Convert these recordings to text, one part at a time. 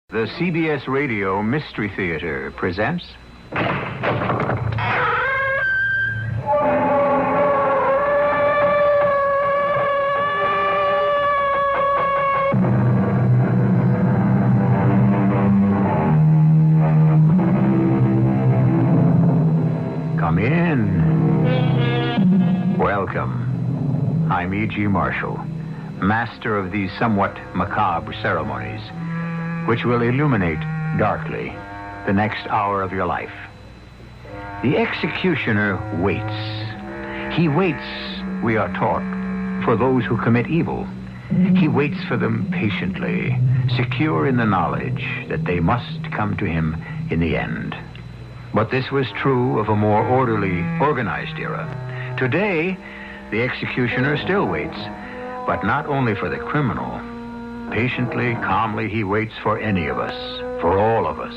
The CBS Radio Mystery Theater presents... Come in. Welcome. I'm E.G. Marshall, master of these somewhat macabre ceremonies, which will illuminate darkly the next hour of your life. The executioner waits. He waits, we are taught, for those who commit evil. He waits for them patiently, secure in the knowledge that they must come to him in the end. But this was true of a more orderly, organized era. Today, the executioner still waits, but not only for the criminal. Patiently, calmly, he waits for any of us, for all of us.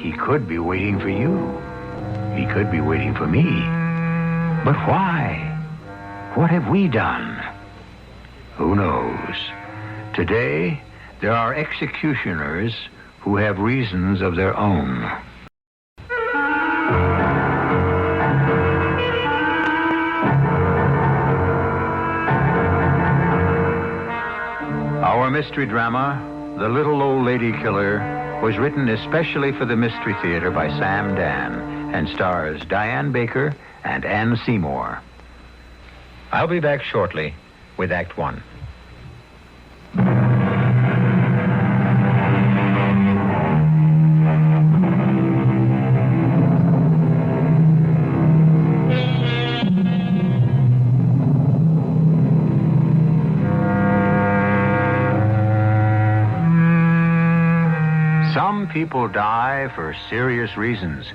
He could be waiting for you. He could be waiting for me. But why? What have we done? Who knows? Today, there are executioners who have reasons of their own. Our mystery drama, The Little Old Lady Killer, was written especially for the Mystery Theater by Sam Dan and stars Diane Baker and Ann Seymour. I'll be back shortly with Act One. Some people die for serious reasons,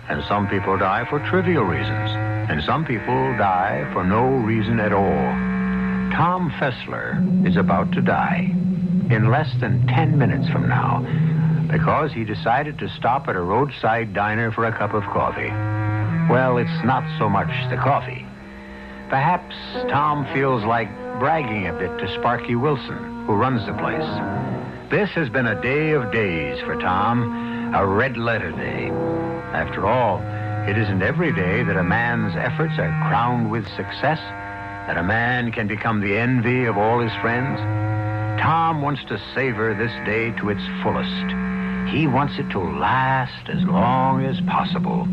and some people die for trivial reasons, and some people die for no reason at all. Tom Fessler is about to die in less than 10 minutes from now because he decided to stop at a roadside diner for a cup of coffee. Well, it's not so much the coffee. Perhaps Tom feels like bragging a bit to Sparky Wilson, who runs the place. This has been a day of days for Tom, a red-letter day. After all, it isn't every day that a man's efforts are crowned with success, that a man can become the envy of all his friends. Tom wants to savor this day to its fullest. He wants it to last as long as possible.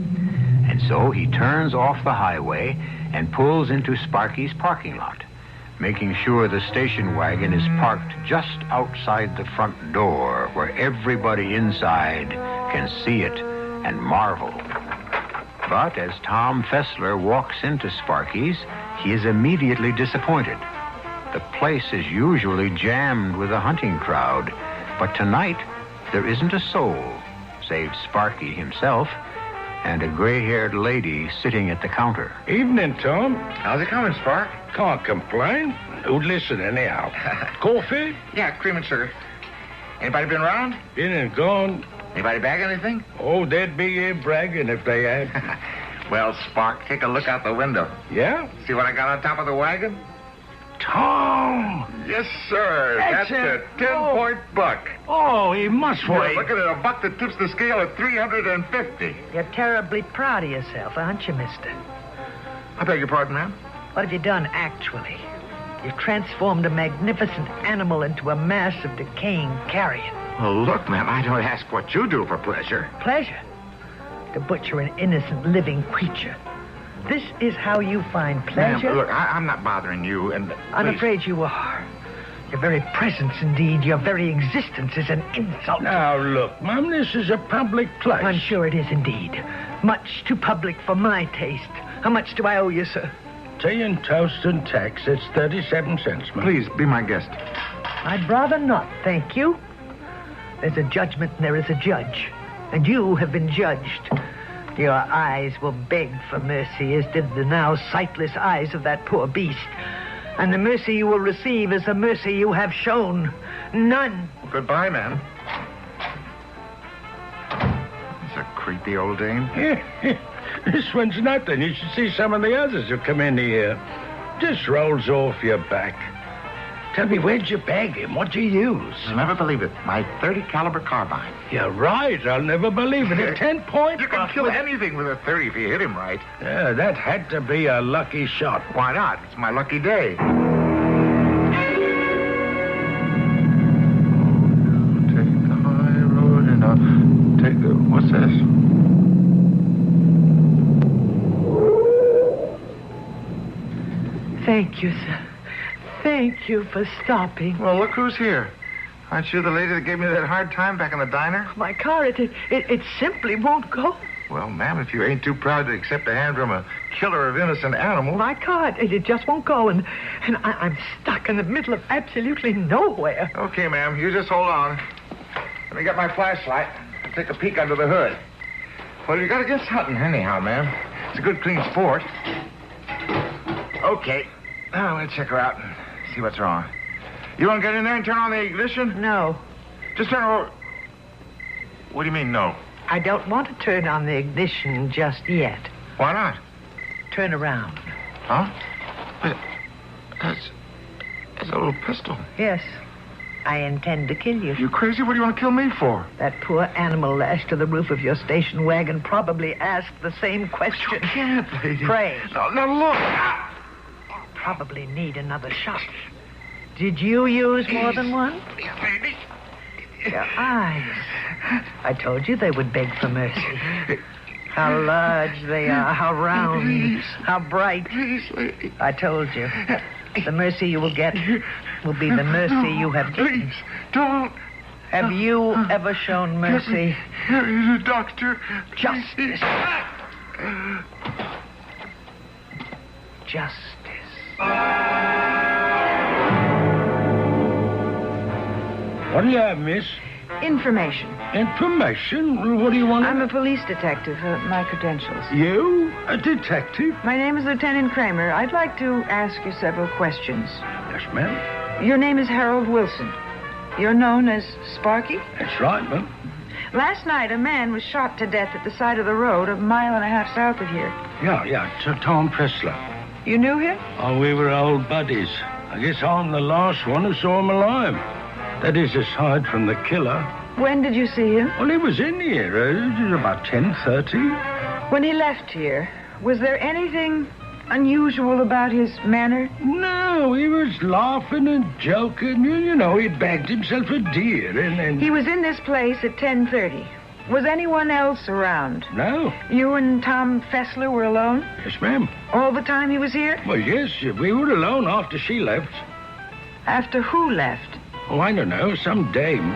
And so he turns off the highway and pulls into Sparky's parking lot, making sure the station wagon is parked just outside the front door where everybody inside can see it and marvel. But as Tom Fessler walks into Sparky's, he is immediately disappointed. The place is usually jammed with a hunting crowd, but tonight there isn't a soul, save Sparky himself and a gray-haired lady sitting at the counter. Evening, Tom. How's it coming, Spark? Can't complain. Who'd listen anyhow? Coffee? Yeah, cream and sugar. Anybody been around? Been and gone. Anybody bag anything? Oh, they'd be here bragging if they had. Well, Spark, take a look out the window. Yeah? See what I got on top of the wagon? Tom! Yes, sir. That's a 10-point buck. Oh, he must You're wait. looking at a buck that tips the scale at 350. You're terribly proud of yourself, aren't you, mister? I beg your pardon, ma'am? What have you done, actually? You've transformed a magnificent animal into a mass of decaying carrion. Well, look, ma'am, I don't ask what you do for pleasure. Pleasure? To butcher an innocent living creature. This is how you find pleasure? Ma'am, look, I'm not bothering you, and... I'm please. afraid you are. Your very presence, indeed, your very existence is an insult. Now, look, Mum, this is a public place. I'm sure it is indeed. Much too public for my taste. How much do I owe you, sir? Tea and toast and tax, it's 37 cents, Mum. Please, be my guest. I'd rather not, thank you. There's a judgment and there is a judge. And you have been judged. Your eyes will beg for mercy, as did the now sightless eyes of that poor beast. And the mercy you will receive is the mercy you have shown. None. Goodbye, ma'am. It's a creepy old dame. Yeah. This one's nothing. You should see some of the others who come in here. Just rolls off your back. Tell me, where'd you bag him? What'd you use? You'll never believe it. My .30 caliber carbine. You're right. I'll never believe it. A 10-point. You can kill anything with a 30 if you hit him right. Yeah, that had to be a lucky shot. Why not? It's my lucky day. Take the high road and I'll take the... What's this? Thank you, sir. Thank you for stopping. Well, look who's here. Aren't you the lady that gave me that hard time back in the diner? My car, it simply won't go. Well, ma'am, if you ain't too proud to accept a hand from a killer of innocent animals... My car, it just won't go, and I'm stuck in the middle of absolutely nowhere. Okay, ma'am, you just hold on. Let me get my flashlight and take a peek under the hood. Well, you got against hunting anyhow, ma'am. It's a good, clean sport. Okay. Now, let's check her out and see what's wrong. You want to get in there and turn on the ignition? No. Just turn over... What do you mean, no? I don't want to turn on the ignition just yet. Why not? Turn around. Huh? But that's a little pistol. Yes. I intend to kill you. You crazy? What do you want to kill me for? That poor animal lashed to the roof of your station wagon probably asked the same question. You can't, lady. Pray. Now look. Probably need another shot. Did you use more than one? Lady. Your eyes. I told you they would beg for mercy. How large they are, how round, Please. how bright. Please, lady. I told you. The mercy you will get will be the mercy you have given. Please, don't. Have you ever shown mercy? Here is a doctor. Justice. Justice. What do you have, miss? Information. Information? What do you want? I'm a police detective. My credentials. You? A detective? My name is Lieutenant Kramer. I'd like to ask you several questions. Yes, ma'am. Your name is Harold Wilson. You're known as Sparky? That's right, ma'am. Last night, a man was shot to death at the side of the road, a mile and a half south of here. Yeah, Tom Pressler. You knew him? Oh, we were old buddies. I guess I'm the last one who saw him alive. That is, aside from the killer. When did you see him? Well, he was in here. It was about 10:30. When he left here, was there anything unusual about his manner? No, he was laughing and joking. You know, he'd bagged himself a deer and... He was in this place at 10:30. Was anyone else around? No. You and Tom Fessler were alone? Yes, ma'am. All the time he was here? Well, yes, we were alone after she left. After who left? Oh, I don't know, some dame.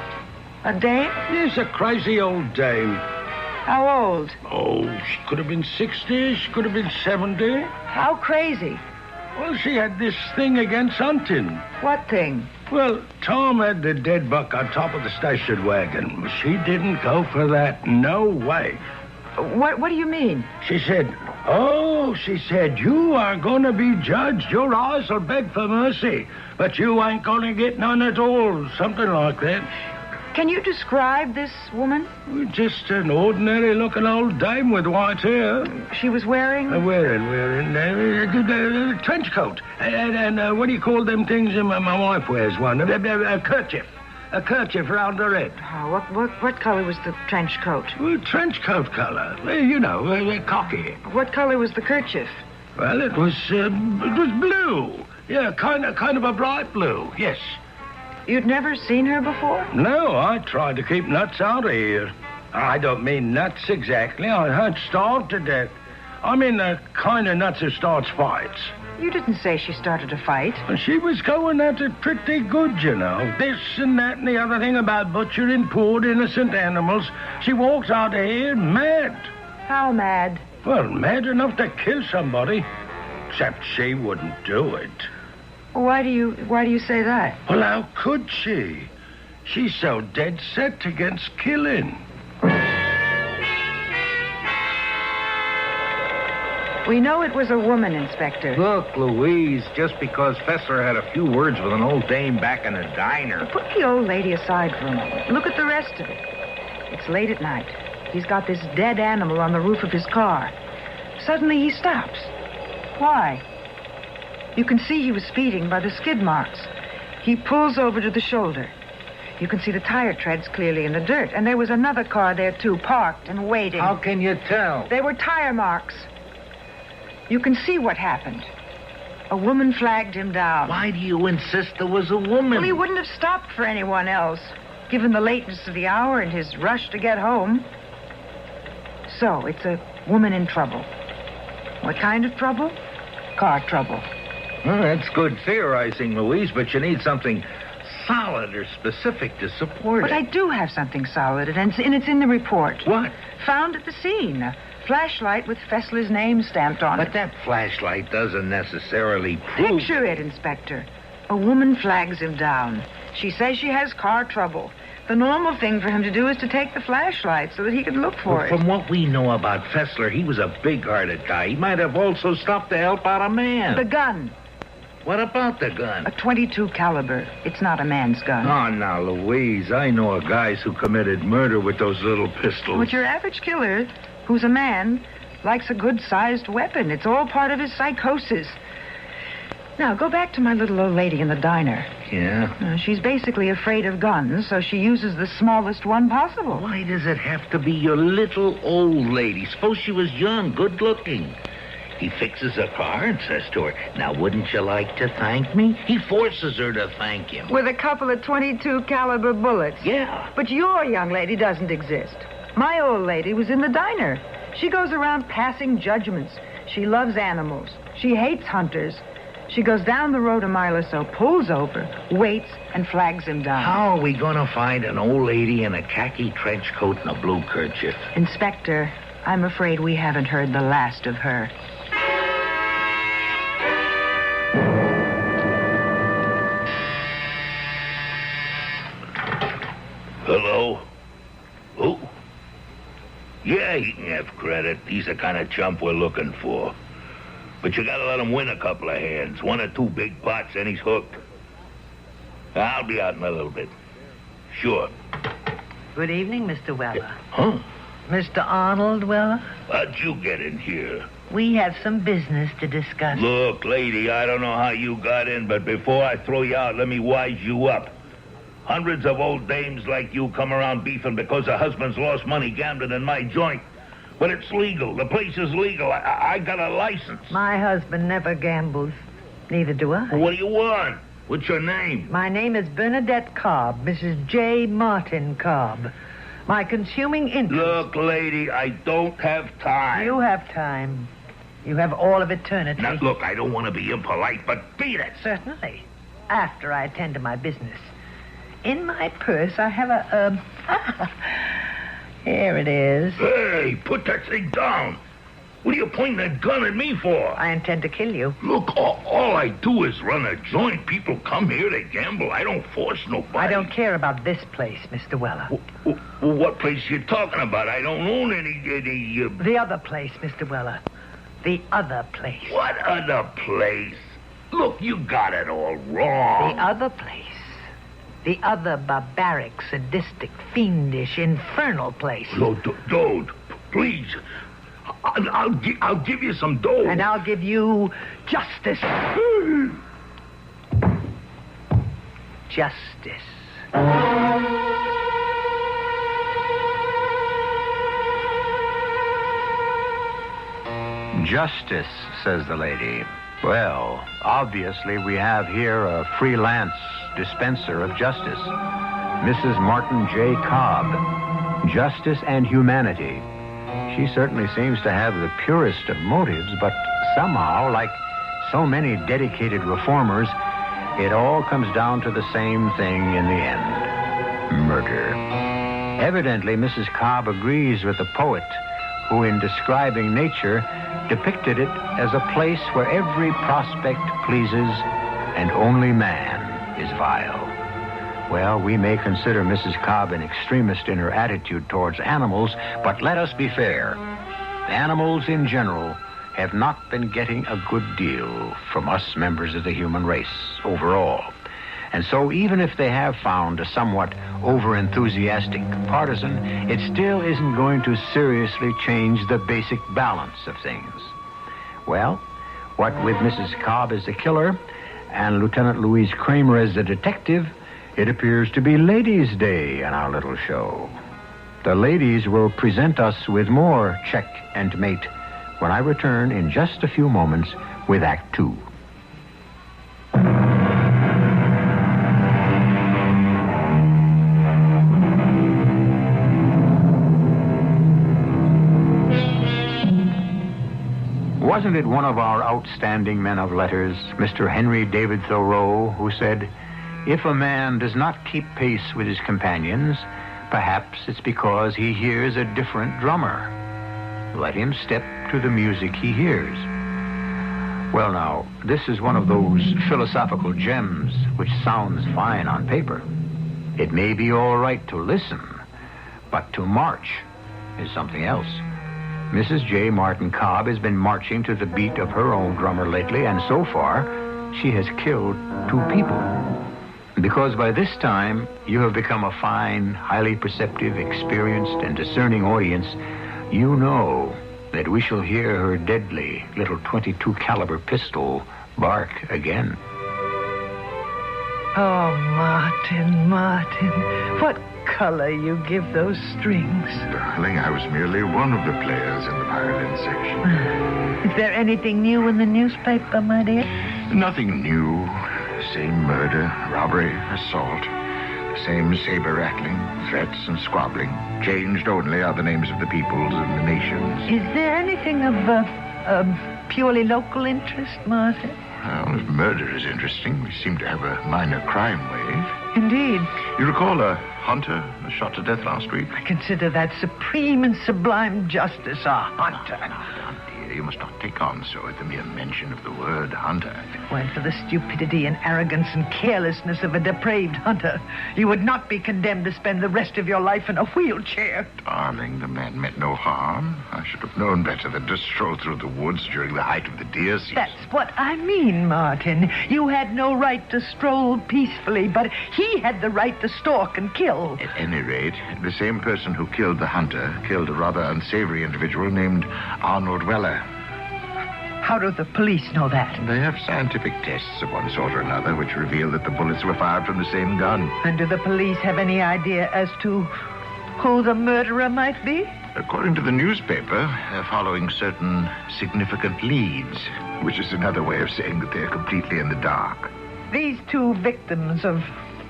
A dame? Yes, a crazy old dame. How old? Oh, she could have been 60, she could have been 70. How crazy? Well, she had this thing against hunting. What thing? Well, Tom had the dead buck on top of the station wagon. She didn't go for that. No way. What do you mean? She said, you are going to be judged. Your eyes will beg for mercy, but you ain't going to get none at all. Something like that. Can you describe this woman? Just an ordinary-looking old dame with white hair. She was wearing? Wearing a trench coat. And what do you call them things? My wife wears one. A kerchief. A kerchief round her head. Oh, what color was the trench coat? Well, trench coat color. You know, cocky. What color was the kerchief? Well, it was blue. Yeah, kind of a bright blue, yes. You'd never seen her before? No, I tried to keep nuts out of here. I don't mean nuts exactly. I'd starved to death. I mean the kind of nuts who starts fights. You didn't say she started a fight. She was going at it pretty good, you know. This and that and the other thing about butchering poor innocent animals. She walked out of here mad. How mad? Well, mad enough to kill somebody. Except she wouldn't do it. Why do you say that? Well, how could she? She's so dead set against killing. We know it was a woman, Inspector. Look, Louise, just because Fessler had a few words with an old dame back in the diner. Put the old lady aside for a moment. Look at the rest of it. It's late at night. He's got this dead animal on the roof of his car. Suddenly he stops. Why? You can see he was speeding by the skid marks. He pulls over to the shoulder. You can see the tire treads clearly in the dirt. And there was another car there, too, parked and waiting. How can you tell? They were tire marks. You can see what happened. A woman flagged him down. Why do you insist there was a woman? Well, he wouldn't have stopped for anyone else, given the lateness of the hour and his rush to get home. So, it's a woman in trouble. What kind of trouble? Car trouble. Well, that's good theorizing, Louise, but you need something solid or specific to support But it. I do have something solid, and it's in the report. What? Found at the scene. A flashlight with Fessler's name stamped on But it. that flashlight doesn't necessarily prove... Picture it, Inspector. A woman flags him down. She says she has car trouble. The normal thing for him to do is to take the flashlight so that he can look for Well, it. from what we know about Fessler, he was a big-hearted guy. He might have also stopped to help out a man. The gun. What about the gun? A .22 caliber. It's not a man's gun. Oh, now, Louise, I know of guys who committed murder with those little pistols. But your average killer, who's a man, likes a good-sized weapon. It's all part of his psychosis. Now, go back to my little old lady in the diner. Yeah? She's basically afraid of guns, so she uses the smallest one possible. Why does it have to be your little old lady? Suppose she was young, good-looking. He fixes her car and says to her, "Now, wouldn't you like to thank me?" He forces her to thank him. With a couple of .22 caliber bullets. Yeah. But your young lady doesn't exist. My old lady was in the diner. She goes around passing judgments. She loves animals. She hates hunters. She goes down the road a mile or so, pulls over, waits, and flags him down. How are we going to find an old lady in a khaki trench coat and a blue kerchief? Inspector, I'm afraid we haven't heard the last of her. Hello? Who? Yeah, he can have credit. He's the kind of chump we're looking for. But you gotta let him win a couple of hands. One or two big pots, and he's hooked. I'll be out in a little bit. Sure. Good evening, Mr. Weller. Huh? Mr. Arnold Weller? How'd you get in here? We have some business to discuss. Look, lady, I don't know how you got in, but before I throw you out, let me wise you up. Hundreds of old dames like you come around beefing because her husband's lost money gambling in my joint. But it's legal. The place is legal. I got a license. My husband never gambles. Neither do I. Well, what do you want? What's your name? My name is Bernadette Cobb, Mrs. J. Martin Cobb. My consuming interest... Look, lady, I don't have time. You have time. You have all of eternity. Now, look, I don't want to be impolite, but beat it. Certainly. After I attend to my business. In my purse, I have a... Here it is. Hey, put that thing down. What are you pointing that gun at me for? I intend to kill you. Look, all I do is run a joint. People come here, they gamble. I don't force nobody. I don't care about this place, Mr. Weller. What place you talking about? I don't own any... The other place, Mr. Weller. The other place. What other place? Look, you got it all wrong. The other place. The other barbaric, sadistic, fiendish, infernal place. No, don't. Please. I'll give you some dough. And I'll give you justice. Justice. Justice, says the lady. Well, obviously we have here a freelance dispenser of justice. Mrs. Martin J. Cobb. Justice and humanity. She certainly seems to have the purest of motives, but somehow, like so many dedicated reformers, it all comes down to the same thing in the end. Murder. Evidently, Mrs. Cobb agrees with the poet who, in describing nature, depicted it as a place where every prospect pleases and only man is vile. Well, we may consider Mrs. Cobb an extremist in her attitude towards animals, but let us be fair. Animals in general have not been getting a good deal from us members of the human race overall. And so even if they have found a somewhat over-enthusiastic partisan, it still isn't going to seriously change the basic balance of things. Well, what with Mrs. Cobb as the killer and Lieutenant Louise Kramer as the detective, it appears to be Ladies' Day in our little show. The ladies will present us with more Check and Mate when I return in just a few moments with Act Two. Wasn't it one of our outstanding men of letters, Mr. Henry David Thoreau, who said, "If a man does not keep pace with his companions, perhaps it's because he hears a different drummer. Let him step to the music he hears." Well, now, this is one of those philosophical gems which sounds fine on paper. It may be all right to listen, but to march is something else. Mrs. J. Martin Cobb has been marching to the beat of her own drummer lately, and so far, she has killed 2 people. Because by this time, you have become a fine, highly perceptive, experienced, and discerning audience, you know that we shall hear her deadly little .22 caliber pistol bark again. Oh, Martin, what color you give those strings. Darling, I was merely one of the players in the violin section. Is there anything new in the newspaper, my dear? Nothing new. Same murder, robbery, assault. The same saber-rattling, threats and squabbling. Changed only are the names of the peoples and the nations. Is there anything of purely local interest, Martin? Well, if murder is interesting, we seem to have a minor crime wave. Indeed. You recall a hunter shot to death last week? I consider that supreme and sublime justice, a hunter. Now, dear, you must not take on so at the mere mention of the word hunter. If it weren't for the stupidity and arrogance and carelessness of a depraved hunter, you would not be condemned to spend the rest of your life in a wheelchair. Darling, the man meant no harm. I should have known better than to stroll through the woods during the height of the deer season. That's what I mean, Martin. You had no right to stroll peacefully, but he had the right to stalk and kill. At any rate, the same person who killed the hunter killed a rather unsavory individual named Arnold Weller. How do the police know that? They have scientific tests of one sort or another which reveal that the bullets were fired from the same gun. And do the police have any idea as to who the murderer might be? According to the newspaper, they're following certain significant leads, which is another way of saying that they're completely in the dark. These 2 victims are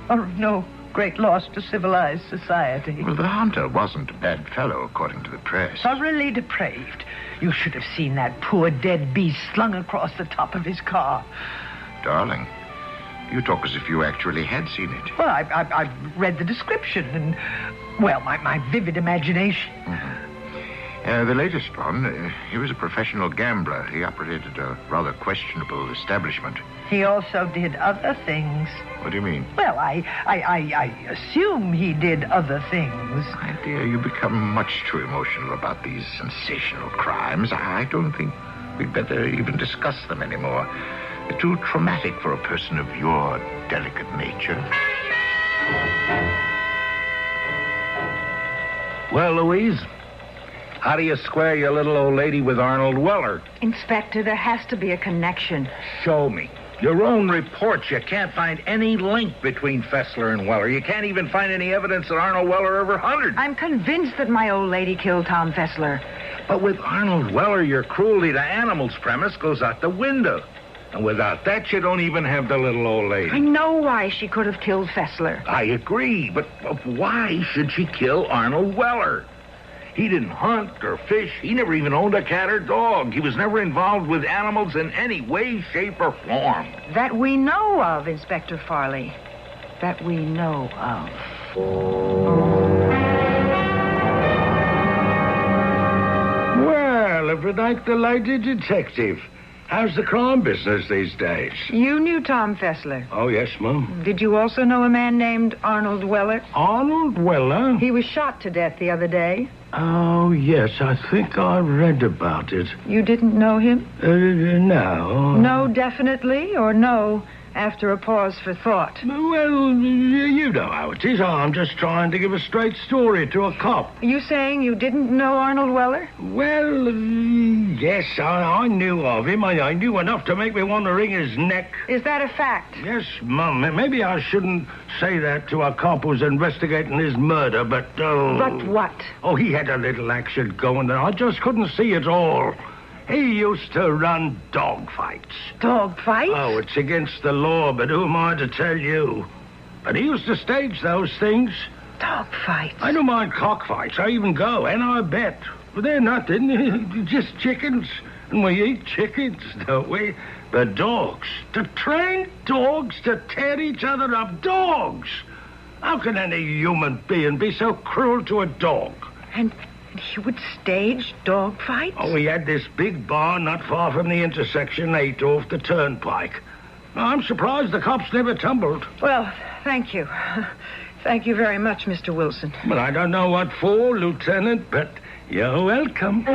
of no great loss to civilized society. Well, the hunter wasn't a bad fellow, according to the press. Thoroughly depraved. You should have seen that poor dead beast slung across the top of his car. Darling, you talk as if you actually had seen it. Well, I've read the description and, well, my vivid imagination. Mm-hmm. The latest one, he was a professional gambler. He operated a rather questionable establishment. He also did other things. What do you mean? Well, I assume he did other things. My dear, you become much too emotional about these sensational crimes. I don't think we'd better even discuss them anymore. They're too traumatic for a person of your delicate nature. Well, Louise, how do you square your little old lady with Arnold Weller? Inspector, there has to be a connection. Show me. Your own reports, you can't find any link between Fessler and Weller. You can't even find any evidence that Arnold Weller ever hunted. I'm convinced that my old lady killed Tom Fessler. But with Arnold Weller, your cruelty to animals premise goes out the window. And without that, you don't even have the little old lady. I know why she could have killed Fessler. I agree, but why should she kill Arnold Weller? He didn't hunt or fish. He never even owned a cat or dog. He was never involved with animals in any way, shape, or form. That we know of, Inspector Farley. That we know of. Well, if it ain't the lady detective. How's the crime business these days? You knew Tom Fessler. Oh, yes, Mum. Did you also know a man named Arnold Weller? Arnold Weller? He was shot to death the other day. Oh, yes, I think I read about it. You didn't know him? No. No, definitely, or no, after a pause for thought. Well, you know how it is. I'm just trying to give a straight story to a cop. Are you saying you didn't know Arnold Weller? Well, yes, I knew of him. I knew enough to make me want to wring his neck. Is that a fact? Yes, Mum. Maybe I shouldn't say that to a cop who's investigating his murder, but... But what? Oh, he had a little action going there. I just couldn't see it all. He used to run dog fights. Dog fights? Oh, it's against the law, but who am I to tell you? But he used to stage those things. Dog fights? I don't mind cockfights. I even go, and I bet. But they're nothing. Just chickens. And we eat chickens, don't we? But dogs. To train dogs to tear each other up. Dogs! How can any human being be so cruel to a dog? And he would stage dog fights? Oh, we had this big barn not far from the intersection 8 off the turnpike. I'm surprised the cops never tumbled. Well, thank you. Thank you very much, Mr. Wilson. Well, I don't know what for, Lieutenant, but you're welcome.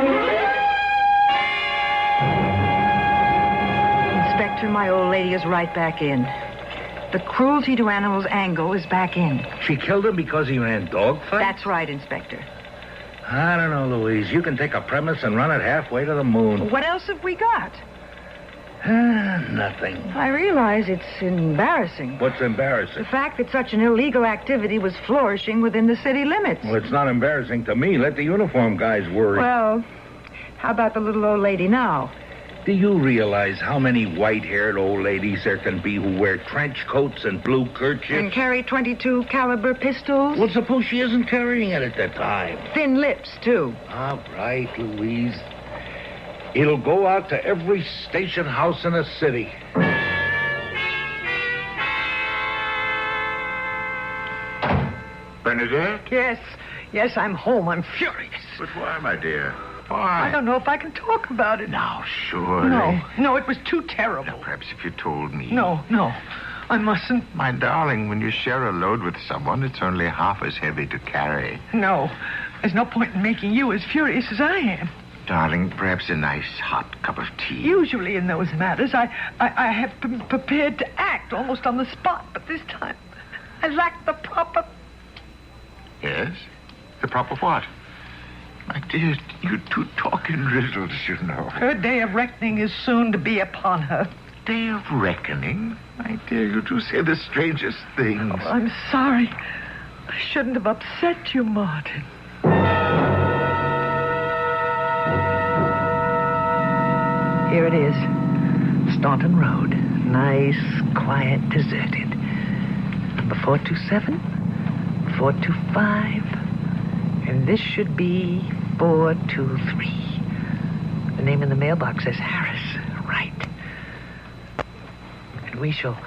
Inspector, my old lady is right back in. The cruelty to animals angle is back in. She killed him because he ran dog fights? That's right, Inspector. I don't know, Louise. You can take a premise and run it halfway to the moon. What else have we got? Nothing. I realize it's embarrassing. What's embarrassing? The fact that such an illegal activity was flourishing within the city limits. Well, it's not embarrassing to me. Let the uniform guys worry. Well, how about the little old lady now? Do you realize how many white-haired old ladies there can be who wear trench coats and blue kerchiefs? And carry .22 caliber pistols? Well, suppose she isn't carrying it at that time. Thin lips, too. All right, Louise. It'll go out to every station house in the city. Bernadette? Yes, I'm home. I'm furious. But why, my dear? Why? I don't know if I can talk about it. Now, surely. No, it was too terrible. Now, perhaps if you told me. No, I mustn't. My darling, when you share a load with someone, it's only half as heavy to carry. No, there's no point in making you as furious as I am. Darling, perhaps a nice hot cup of tea. Usually in those matters, I have been prepared to act almost on the spot, but this time I lack the proper... Yes? The proper what? My dear, you two talk in riddles, you know. Her day of reckoning is soon to be upon her. Day of reckoning? My dear, you do say the strangest things. Oh, I'm sorry. I shouldn't have upset you, Martin. Here it is. Staunton Road. Nice, quiet, deserted. Number 427, 425, and this should be 423. The name in the mailbox says Harris. Right. And we shall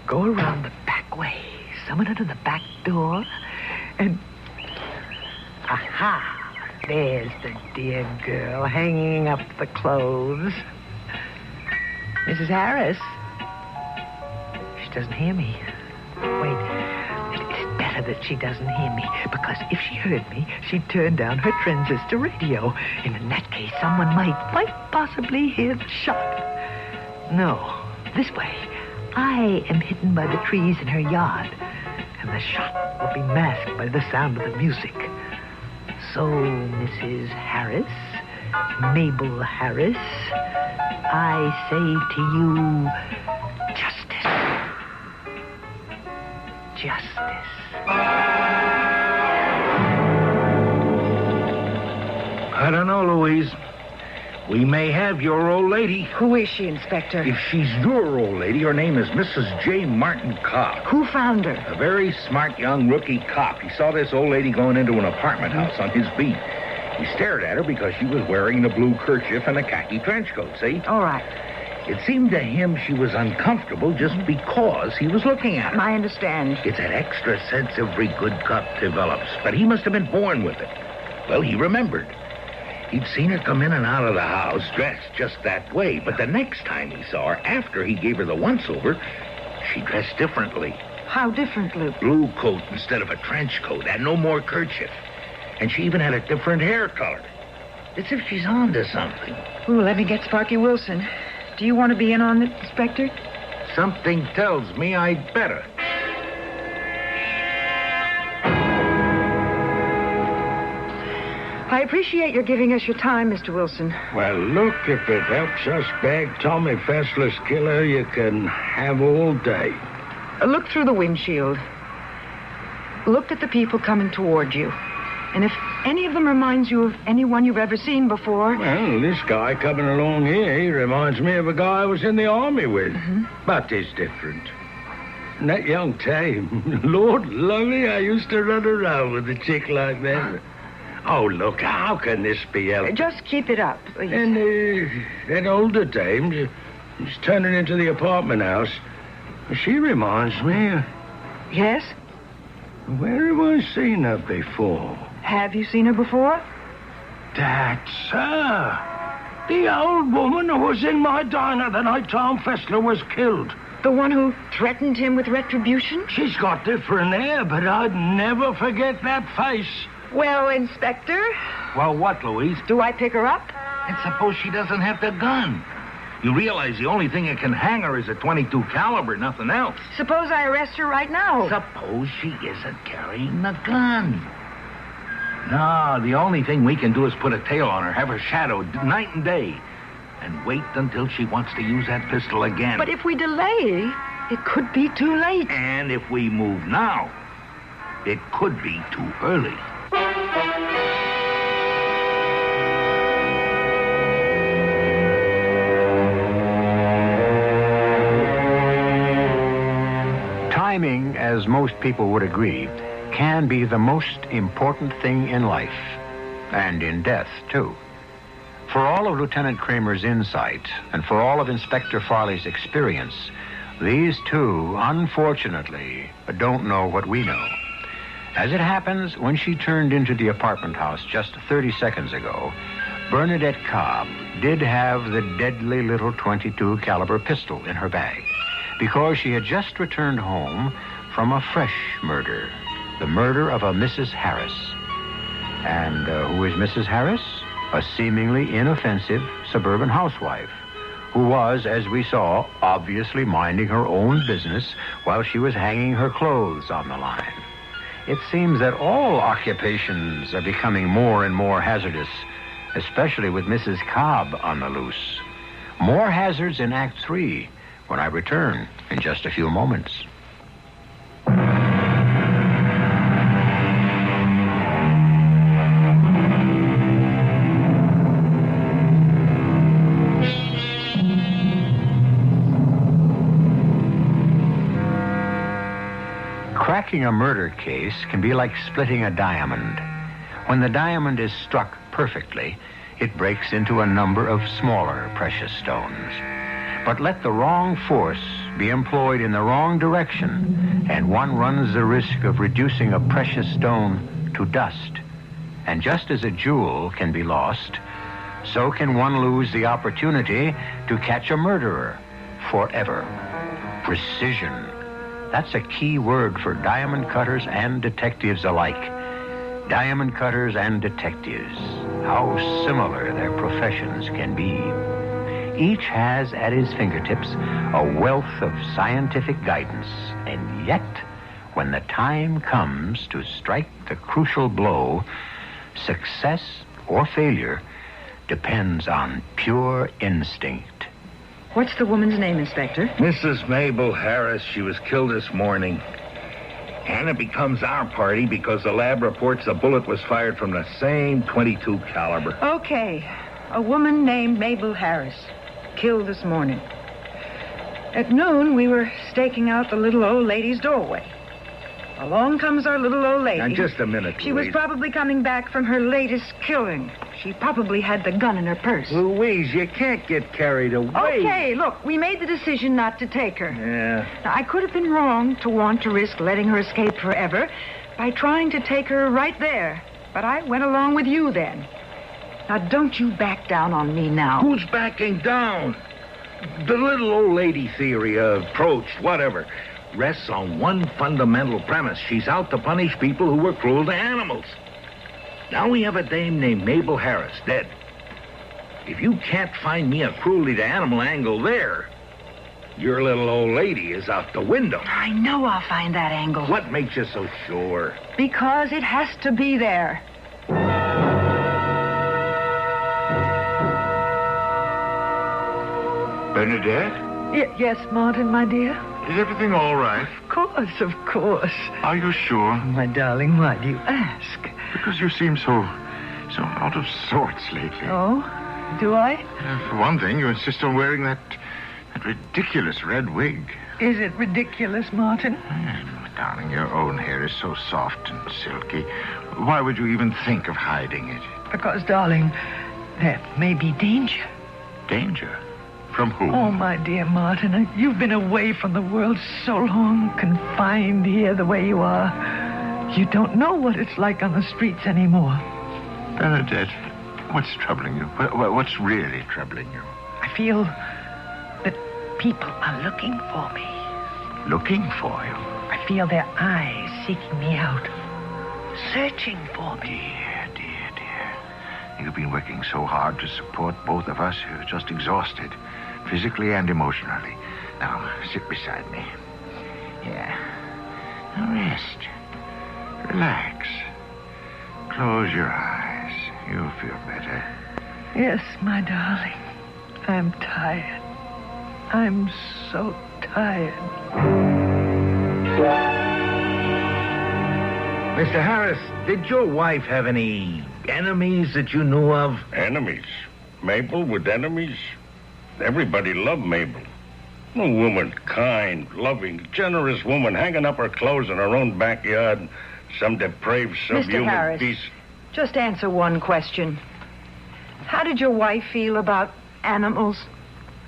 go around the back way, summon her to the back door, and... Aha! There's the dear girl hanging up the clothes. Mrs. Harris. She doesn't hear me. Wait. It's better that she doesn't hear me, because if she heard me, she'd turn down her transistor radio. And in that case, someone might possibly hear the shot. No, this way. I am hidden by the trees in her yard, and the shot will be masked by the sound of the music. So, Mrs. Harris, Mabel Harris, I say to you, justice. Justice. I don't know, Louise. We may have your old lady. Who is she, Inspector? If she's your old lady, her name is Mrs. J. Martin Cobb. Who found her? A very smart young rookie cop. He saw this old lady going into an apartment house on his beat. He stared at her because she was wearing the blue kerchief and the khaki trench coat, see? All right. It seemed to him she was uncomfortable just because he was looking at her. I understand. It's that extra sense every good cop develops, but he must have been born with it. Well, he remembered. He'd seen her come in and out of the house dressed just that way, but the next time he saw her, after he gave her the once-over, she dressed differently. How differently? Blue coat instead of a trench coat, and no more kerchief. And she even had a different hair color. It's if she's on to something. Ooh, let me get Sparky Wilson. Do you want to be in on it, Inspector? Something tells me I'd better. I appreciate your giving us your time, Mr. Wilson. Well, look, if it helps us bag Tommy Fessler's killer, you can have all day. Look through the windshield. Look at the people coming toward you. And if any of them reminds you of anyone you've ever seen before... Well, this guy coming along here, he reminds me of a guy I was in the army with. But he's different. And that young Tame, Lord love me, I used to run around with a chick like that. Oh, look, how can this be helped? Just keep it up, please. And that older dame, she's turning into the apartment house. She reminds me... Yes? Where have I seen her before? Have you seen her before? That's her. The old woman who was in my diner the night Tom Fessler was killed. The one who threatened him with retribution? She's got different hair, but I'd never forget that face. Well, Inspector, Well, what, Louise? do I pick her up? And suppose she doesn't have the gun. You realize the only thing that can hang her is a .22 caliber, nothing else. Suppose I arrest her right now. Suppose she isn't carrying the gun. No, the only thing we can do is put a tail on her, have her shadowed night and day, and wait until she wants to use that pistol again. But if we delay, it could be too late. And if we move now, it could be too early. Timing, as most people would agree, can be the most important thing in life, and in death, too. For all of Lieutenant Kramer's insight, and for all of Inspector Farley's experience, these two, unfortunately, don't know what we know. As it happens, when she turned into the apartment house just 30 seconds ago, Bernadette Cobb did have the deadly little .22 caliber pistol in her bag, because she had just returned home from a fresh murder, the murder of a Mrs. Harris. And who is Mrs. Harris? A seemingly inoffensive suburban housewife who was, as we saw, obviously minding her own business while she was hanging her clothes on the line. It seems that all occupations are becoming more and more hazardous, especially with Mrs. Cobb on the loose. More hazards in Act 3, when I return in just a few moments. Cracking a murder case can be like splitting a diamond. When the diamond is struck perfectly, it breaks into a number of smaller precious stones. But let the wrong force be employed in the wrong direction, and one runs the risk of reducing a precious stone to dust. And just as a jewel can be lost, so can one lose the opportunity to catch a murderer forever. Precision. That's a key word for diamond cutters and detectives alike. Diamond cutters and detectives. How similar their professions can be. Each has at his fingertips a wealth of scientific guidance, and yet, when the time comes to strike the crucial blow, success or failure depends on pure instinct. What's the woman's name, Inspector? Mrs. Mabel Harris, she was killed this morning. And it becomes our party because the lab reports the bullet was fired from the same .22 caliber. Okay. A woman named Mabel Harris, killed this morning. At noon, we were staking out the little old lady's doorway. Along comes our little old lady. Now, just a minute, She was Louise. probably coming back from her latest killing. She probably had the gun in her purse. Louise, you can't get carried away. Okay, look, we made the decision not to take her. Yeah. Now, I could have been wrong to want to risk letting her escape forever by trying to take her right there. But I went along with you then. Now, don't you back down on me now. Who's backing down? The little old lady theory, approach, whatever, rests on one fundamental premise. She's out to punish people who were cruel to animals. Now we have a dame named Mabel Harris, dead. If you can't find me a cruelty to animal angle there, Your little old lady is out the window. I know I'll find that angle. What makes you so sure? Because it has to be there. Bernadette? Yes, Martin, my dear. Is everything all right? Of course. Are you sure? My darling, why do you ask? Because you seem so out of sorts lately. Oh, do I? For one thing, you insist on wearing that ridiculous red wig. Is it ridiculous, Martin? Darling, your own hair is so soft and silky. Why would you even think of hiding it? Because, darling, there may be danger. Danger? From whom? Oh, my dear Martin, you've been away from the world so long, confined here the way you are. You don't know what it's like on the streets anymore. Bernadette, what's troubling you? What's really troubling you? I feel that people are looking for me. Looking for you? I feel their eyes seeking me out, searching for me. Dear. You've been working so hard to support both of us. You're just exhausted, physically and emotionally. Now, sit beside me. Here. Now rest. Relax. Close your eyes. You'll feel better. Yes, my darling. I'm tired. I'm so tired. Mr. Harris, did your wife have any enemies that you knew of? Enemies? Mabel with enemies? Everybody loved Mabel. A woman, kind, loving, generous woman, hanging up her clothes in her own backyard. Some depraved subhuman Harris. beast. Just answer one question. How did your wife feel about animals?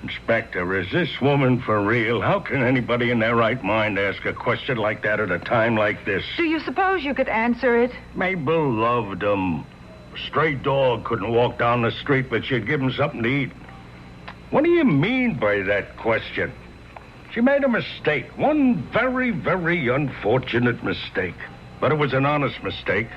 Inspector, is this woman for real? How can anybody in their right mind ask a question like that at a time like this? Do you suppose you could answer it? Mabel loved them. A stray dog couldn't walk down the street, but she'd give him something to eat. What do you mean by that question? She made a mistake. One very, very unfortunate mistake. But it was an honest mistake.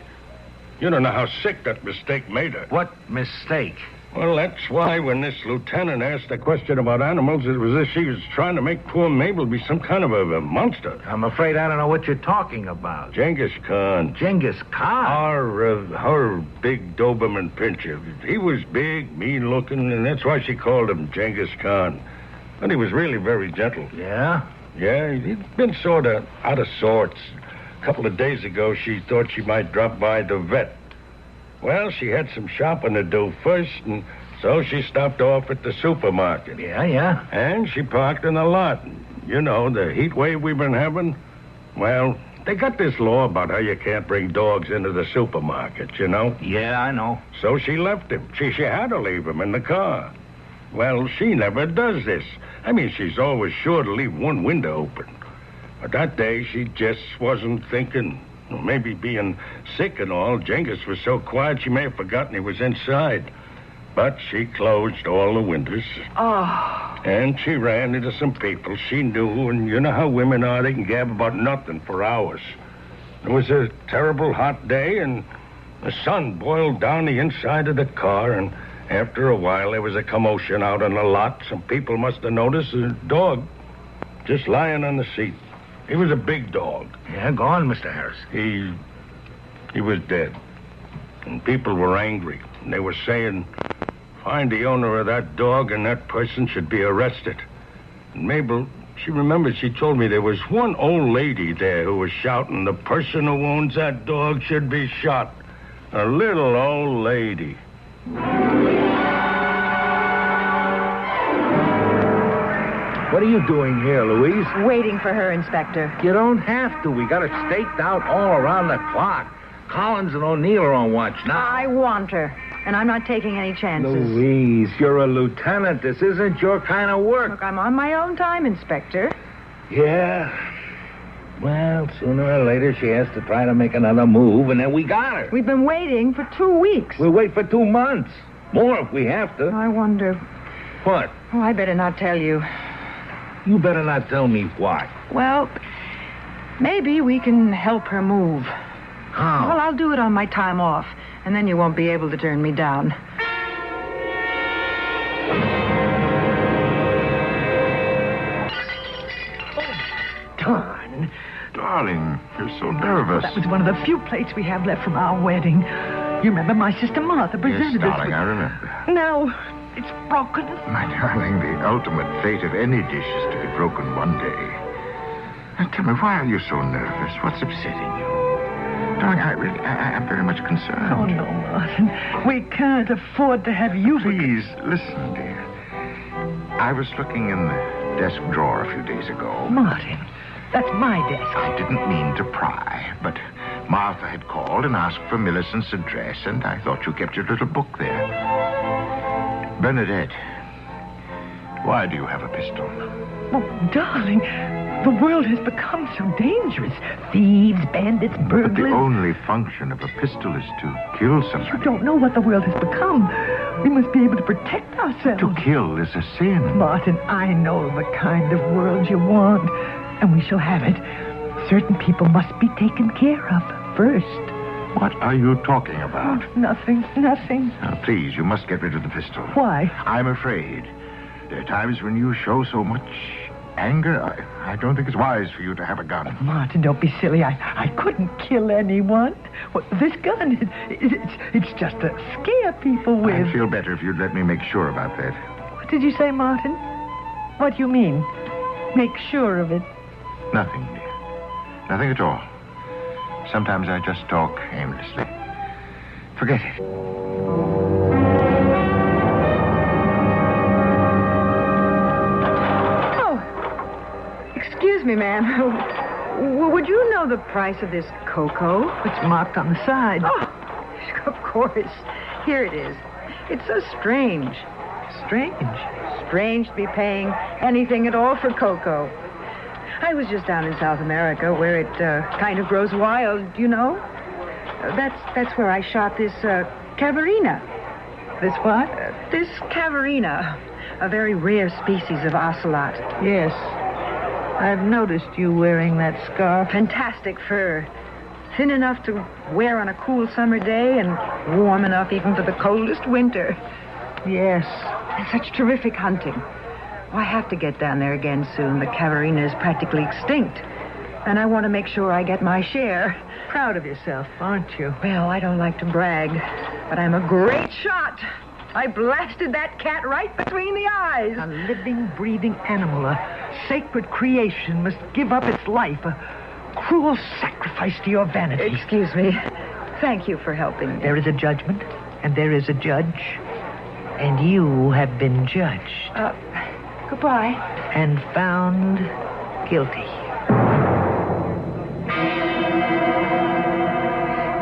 You don't know how sick that mistake made her. What mistake? Well, that's why when this lieutenant asked a question about animals, it was as if she was trying to make poor Mabel be some kind of a monster. I'm afraid I don't know what you're talking about. Genghis Khan. Genghis Khan? Her big Doberman pincher. He was big, mean-looking, and that's why she called him Genghis Khan. But he was really very gentle. Yeah? Yeah, he'd been sort of out of sorts. A couple of days ago, she thought she might drop by the vet. Well, she had some shopping to do first, and so she stopped off at the supermarket. Yeah. And she parked in the lot. You know, the heat wave we've been having. Well, they got this law about how you can't bring dogs into the supermarket, you know? Yeah, I know. So she left him. She had to leave him in the car. Well, she never does this. I mean, she's always sure to leave one window open. But that day, she just wasn't thinking. Well, maybe being sick and all, Genghis was so quiet she may have forgotten he was inside. But she closed all the windows. Oh. And she ran into some people she knew, and you know how women are. They can gab about nothing for hours. It was a terrible hot day, and the sun boiled down the inside of the car, and after a while there was a commotion out on the lot. Some people must have noticed a dog just lying on the seat. He was a big dog. Yeah, go on, Mr. Harris. He was dead. And people were angry. And they were saying, find the owner of that dog and that person should be arrested. And Mabel, she remembered she told me there was one old lady there who was shouting, the person who owns that dog should be shot. A little old lady. What are you doing here, Louise? Waiting for her, Inspector. You don't have to. We got it staked out all around the clock. Collins and O'Neill are on watch now. I want her, and I'm not taking any chances. Louise, you're a lieutenant. This isn't your kind of work. Look, I'm on my own time, Inspector. Yeah. Well, sooner or later she has to try to make another move, and then we got her. We've been waiting for 2 weeks. We'll wait for 2 months. More if we have to. I wonder. What? Oh, I better not tell you. You better not tell me why. Well, maybe we can help her move. How? Well, I'll do it on my time off, and then you won't be able to turn me down. darling, you're so nervous. That was one of the few plates we have left from our wedding. You remember my sister Martha presented Yes, us darling, with... I remember. Now, it's broken. My darling, the ultimate fate of any dish is to be broken one day. Now, tell me, why are you so nervous? What's upsetting you? Darling, I'm very much concerned. Oh, no, Martin. We can't afford to have you... Please, listen, dear. I was looking in the desk drawer a few days ago. Martin, that's my desk. I didn't mean to pry, but Martha had called and asked for Millicent's address, and I thought you kept your little book there. Bernadette, why do you have a pistol? Oh, darling, the world has become so dangerous. Thieves, bandits, burglars... But the only function of a pistol is to kill somebody. You don't know what the world has become. We must be able to protect ourselves. To kill is a sin. Martin, I know the kind of world you want, and we shall have it. Certain people must be taken care of first. What are you talking about? Oh, nothing. Now, please, you must get rid of the pistol. Why? I'm afraid. There are times when you show so much anger. I don't think it's wise for you to have a gun. Martin, don't be silly. I couldn't kill anyone. Well, this gun, it's just to scare people with. I'd feel better if you'd let me make sure about that. What did you say, Martin? What do you mean? Make sure of it. Nothing, dear. Nothing at all. Sometimes I just talk aimlessly. Forget it. Excuse me, ma'am. Would you know the price of this cocoa? It's marked on the side. Oh, of course. Here it is. It's so strange. Strange. Strange to be paying anything at all for cocoa. I was just down in South America where it kind of grows wild, you know. That's where I shot this cavarina. This what? This cavarina, a very rare species of ocelot. Yes. I've noticed you wearing that scarf. Fantastic fur. Thin enough to wear on a cool summer day and warm enough even for the coldest winter. Yes. And such terrific hunting. Well, I have to get down there again soon. The cavarina is practically extinct. And I want to make sure I get my share. Proud of yourself, aren't you? Well, I don't like to brag, but I'm a great shot. I blasted that cat right between the eyes. A living, breathing animal, a sacred creation, must give up its life, a cruel sacrifice to your vanity. Excuse me. Thank you for helping me. There is a judgment, and there is a judge, and you have been judged. Goodbye. And found guilty.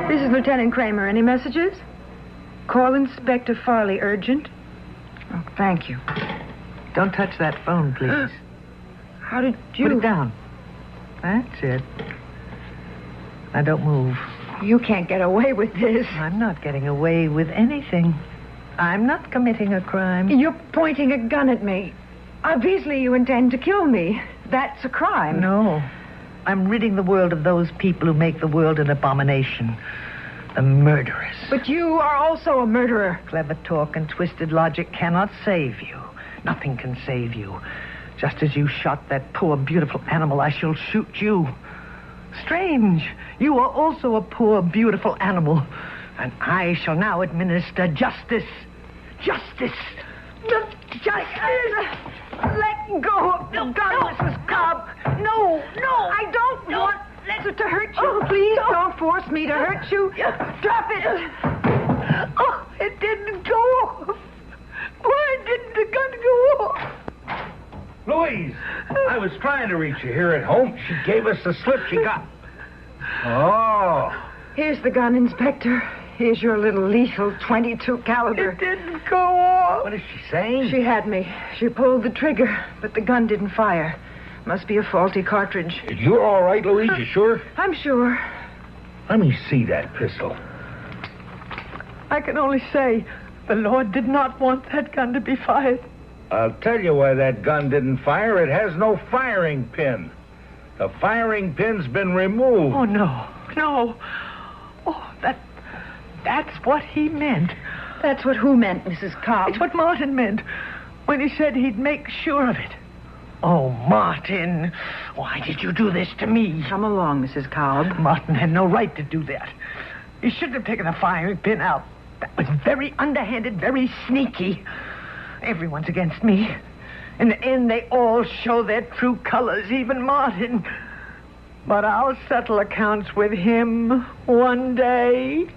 This is Lieutenant Kramer. Any messages? Call Inspector Farley urgent. Oh, thank you. Don't touch that phone, please. How did you... Put it down. That's it. Now, don't move. You can't get away with this. I'm not getting away with anything. I'm not committing a crime. You're pointing a gun at me. Obviously, you intend to kill me. That's a crime. No. I'm ridding the world of those people who make the world an abomination. The murderers. But you are also a murderer. Clever talk and twisted logic cannot save you. Nothing can save you. Just as you shot that poor, beautiful animal, I shall shoot you. Strange. You are also a poor, beautiful animal. And I shall now administer justice. Justice. Justice. Let go of the gun, Mrs. Cobb. No, I don't want to hurt you. Oh, please don't force me to hurt you. Drop it. Oh, it didn't go off. Why didn't the gun go off? Louise, I was trying to reach you here at home. She gave us the slip she got. Oh. Here's the gun, Inspector. Here's your little lethal .22 caliber. It didn't go off. What is she saying? She had me. She pulled the trigger, but the gun didn't fire. Must be a faulty cartridge. You're all right, Louise? You sure? I'm sure. Let me see that pistol. I can only say the Lord did not want that gun to be fired. I'll tell you why that gun didn't fire. It has no firing pin. The firing pin's been removed. Oh, no. Oh, that's what he meant. That's what who meant, Mrs. Cobb? It's what Martin meant when he said he'd make sure of it. Oh, Martin. Why did you do this to me? Come along, Mrs. Cobb. Martin had no right to do that. He shouldn't have taken the firing pin out. That was very underhanded, very sneaky. Everyone's against me. In the end, they all show their true colors, even Martin. But I'll settle accounts with him one day.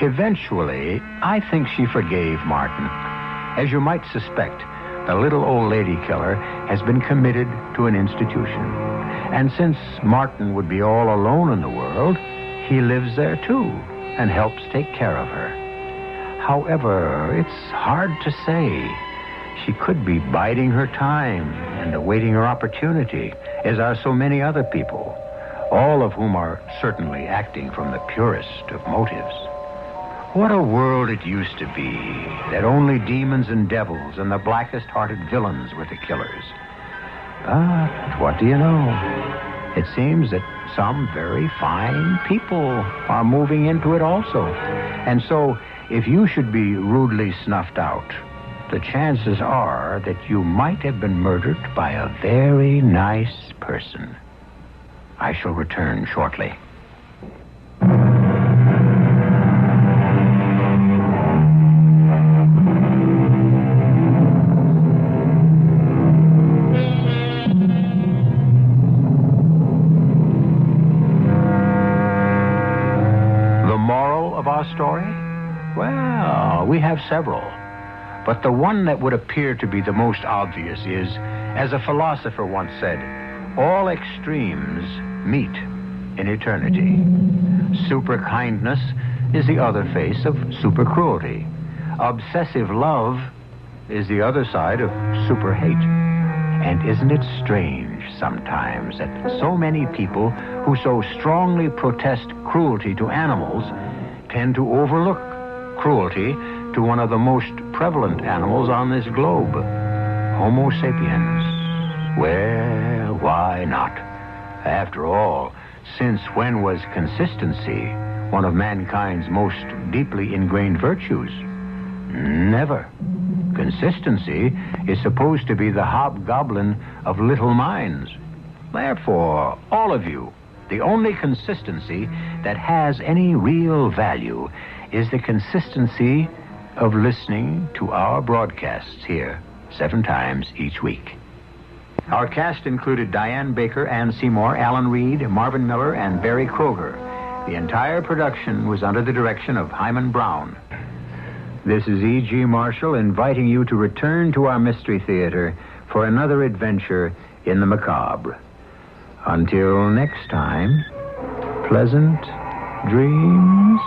Eventually, I think she forgave Martin. As you might suspect, the little old lady killer has been committed to an institution. And since Martin would be all alone in the world, he lives there too and helps take care of her. However, it's hard to say. She could be biding her time and awaiting her opportunity, as are so many other people, all of whom are certainly acting from the purest of motives. What a world it used to be, that only demons and devils and the blackest-hearted villains were the killers. But what do you know? It seems that some very fine people are moving into it also. And so, if you should be rudely snuffed out, the chances are that you might have been murdered by a very nice person. I shall return shortly. Story? Well, we have several. But the one that would appear to be the most obvious is, as a philosopher once said, all extremes meet in eternity. Super kindness is the other face of super cruelty. Obsessive love is the other side of super hate. And isn't it strange sometimes that so many people who so strongly protest cruelty to animals tend to overlook cruelty to one of the most prevalent animals on this globe, Homo sapiens. Well, why not? After all, since when was consistency one of mankind's most deeply ingrained virtues? Never. Consistency is supposed to be the hobgoblin of little minds. Therefore, all of you, the only consistency that has any real value is the consistency of listening to our broadcasts here 7 times each week. Our cast included Diane Baker, Ann Seymour, Alan Reed, Marvin Miller, and Barry Kroger. The entire production was under the direction of Hyman Brown. This is E.G. Marshall inviting you to return to our Mystery Theater for another adventure in the macabre. Until next time, pleasant dreams.